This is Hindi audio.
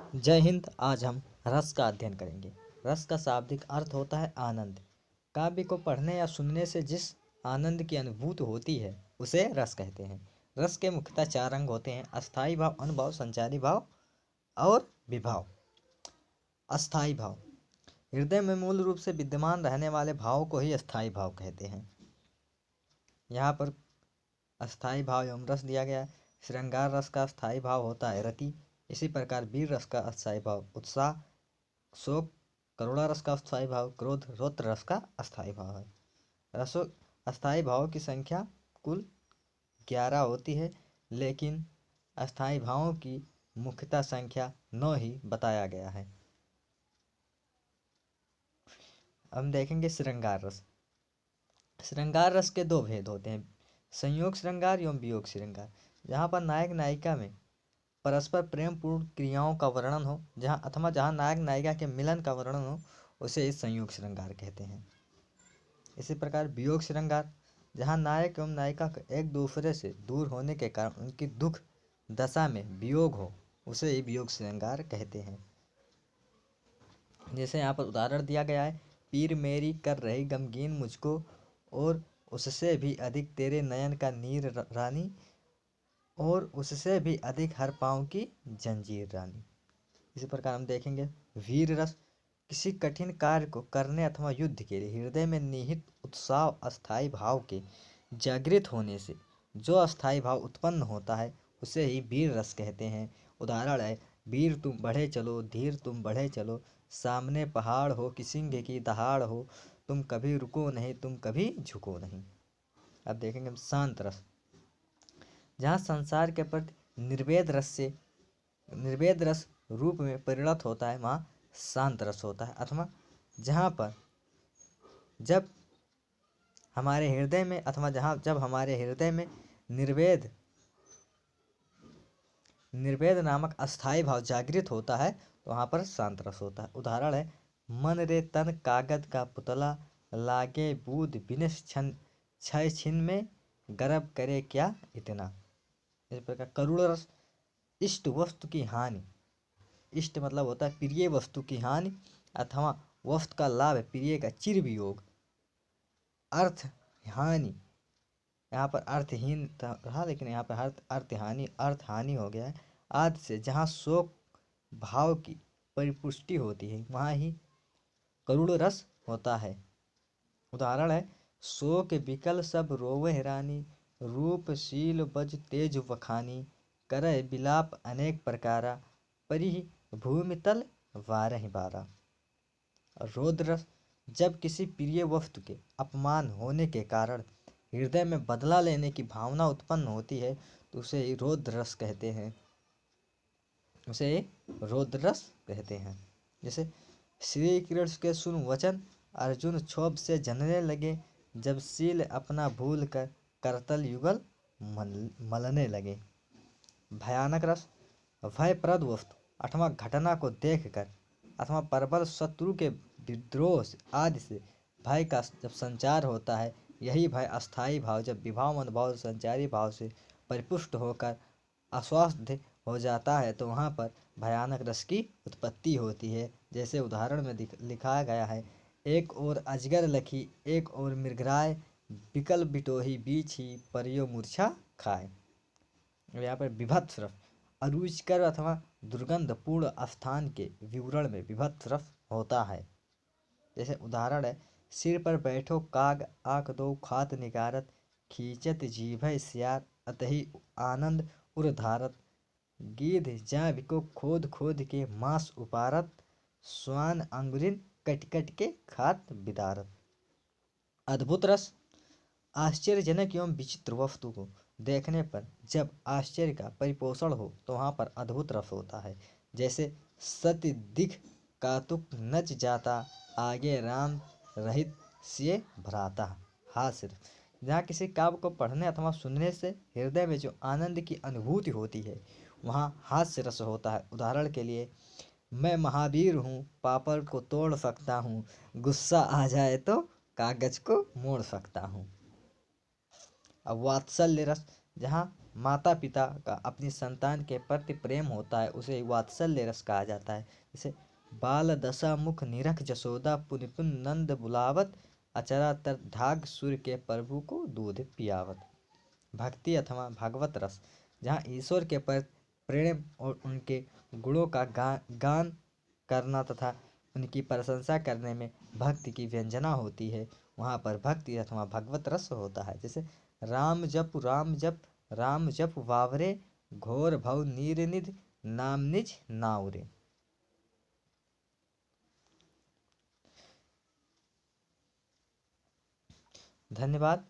जय हिंद। आज हम रस का अध्ययन करेंगे। रस का शाब्दिक अर्थ होता है आनंद। काव्य को पढ़ने या सुनने से जिस आनंद की अनुभूति होती है उसे रस कहते हैं। रस के मुख्यतः 4 अंग होते हैं: अस्थाई भाव, अनुभाव, संचारी भाव और विभाव। अस्थाई भाव हृदय में मूल रूप से विद्यमान रहने वाले भाव को ही अस्थाई भाव कहते हैं। यहाँ पर अस्थाई भाव एवं रस दिया गया है। श्रृंगार रस का अस्थाई भाव होता है रति। इसी प्रकार वीर रस का अस्थाई भाव उत्साह, शोक। करुणा रस का अस्थाई भाव क्रोध। रौद्र रस का अस्थाई भाव है। रसों अस्थाई भावों की संख्या कुल 11 होती है, लेकिन अस्थाई भावों की मुख्यतः संख्या 9 ही बताया गया है। हम देखेंगे श्रृंगार रस। श्रृंगार रस के 2 भेद होते हैं: संयोग श्रृंगार एवं वियोग श्रृंगार। जहाँ पर नायक नायिका में परस्पर प्रेम पूर्ण क्रियाओं का वर्णन हो, जहाँ नायक नायिका के मिलन का वर्णन हो, उसे इस संयोग श्रृंगार कहते हैं। इसी प्रकार वियोग श्रृंगार, जहाँ नायक एवं नायिका का एक दूसरे से दूर होने के कारण उनकी दुख दशा में वियोग हो, उसे ही वियोग श्रृंगार कहते हैं। जैसे यहाँ पर उदाहरण दिया गया है: पीर मेरी कर रही गमगीन मुझको, और उससे भी अधिक तेरे नयन का नीर रानी, और उससे भी अधिक हर पाँव की जंजीर रानी। इसी प्रकार हम देखेंगे वीर रस। किसी कठिन कार्य को करने अथवा युद्ध के लिए हृदय में निहित उत्साह अस्थाई भाव के जागृत होने से जो अस्थाई भाव उत्पन्न होता है उसे ही वीर रस कहते हैं। उदाहरण है: वीर तुम बढ़े चलो, धीर तुम बढ़े चलो, सामने पहाड़ हो कि सिंह की दहाड़ हो, तुम कभी रुको नहीं, तुम कभी झुको नहीं। अब देखेंगे हम शांत रस। जहाँ संसार के प्रति निर्वेद रस रूप में परिणत होता है, वहाँ शांत रस होता है। अथवा जहाँ पर जब हमारे हृदय में जब हमारे हृदय में निर्वेद नामक अस्थाई भाव जागृत होता है तो वहाँ पर शांत रस होता है। उदाहरण है: मन रे तन कागज का पुतला, लागे बूंद बिनस क्षय छिन में, गर्व करे क्या इतना। इस प्रकार करुण रस। इष्ट वस्तु की हानि, इष्ट मतलब होता है प्रिय वस्तु की हानि, अथवा वस्तु का लाभ प्रिय का चिर वियोग। अर्थ हानि, यहाँ पर अर्थहीन रहा लेकिन यहाँ पर अर्थ हानि हो गया है। आदि से जहाँ शोक भाव की परिपुष्टि होती है वहाँ ही करुण रस होता है। उदाहरण है: शोक विकल सब रोवह रानी, रूपशील बज तेज वखानी, करय विलाप अनेक प्रकारा, परिहि भूमि तल वारहि बारा। रौद्र रस। जब किसी प्रिय वस्तु के अपमान होने के कारण हृदय में बदला लेने की भावना उत्पन्न होती है तो उसे रौद्र रस कहते हैं। जैसे श्री कृष्ण के सुन वचन, अर्जुन क्षोभ से जनने लगे, जब शील अपना भूल कर करतल युगल मलने लगे। भयानक रस। भयप्रद वस्तु अथवा घटना को देखकर अथवा प्रबल शत्रु के विद्रोह आदि से भय का जब संचार होता है, यही भय अस्थाई भाव जब विभाव अनुभाव संचारी भाव से परिपुष्ट होकर अस्वस्थ हो जाता है तो वहाँ पर भयानक रस की उत्पत्ति होती है। जैसे उदाहरण में लिखा गया है: एक ओर अजगर लखी, एक ओर मृगराय, बिकल बिटोही बीच ही परियो मूर्छा खाए। यहाँ पर विभत्स रस। अरुचिकर अथवा दुर्गंधपूर्ण स्थान के विवरण में विभत्स रस होता है। जैसे उदाहरण है: सिर पर बैठो काग, आँख दो खात निकारत, खींचत जीभय सियार, अतहि आनंद उर धारत, गिद्ध जांघ को खोद खोद के मांस उपारत, श्वान अंगुरिन कट कट के खात बिदारत। अद्भुत रस। आश्चर्यजनक एवं विचित्र वस्तु को देखने पर जब आश्चर्य का परिपोषण हो तो वहाँ पर अद्भुत रस होता है। जैसे सत्य दिख कातुक नच जाता, आगे राम रहित सिय भ्राता। हास्य। जहाँ किसी काव्य को पढ़ने अथवा सुनने से हृदय में जो आनंद की अनुभूति होती है वहाँ हास्य रस होता है। उदाहरण के लिए: मैं महावीर हूँ, पापड़ को तोड़ सकता हूँ, गुस्सा आ जाए तो कागज को मोड़ सकता हूँ। अब वात्सल्य रस। जहाँ माता पिता का अपनी संतान के प्रति प्रेम होता है उसे वात्सल्य रस कहा जाता है। जैसे बाल दशा मुख निरख जसोदा पुनि पुनि नंद बुलावत अचरा तर ढाग सूर्य के प्रभु को दूध पियावत। भक्ति अथवा भागवत रस, जहाँ ईश्वर के प्रति प्रेम और उनके गुणों का गान करना तथा उनकी प्रशंसा करने में भक्ति की व्यंजना होती है, वहाँ पर भक्ति अथवा भगवत रस होता है। जैसे राम जप राम जप राम जप वावरे घोर भव नीर निधि नाम निज नाउरे। धन्यवाद।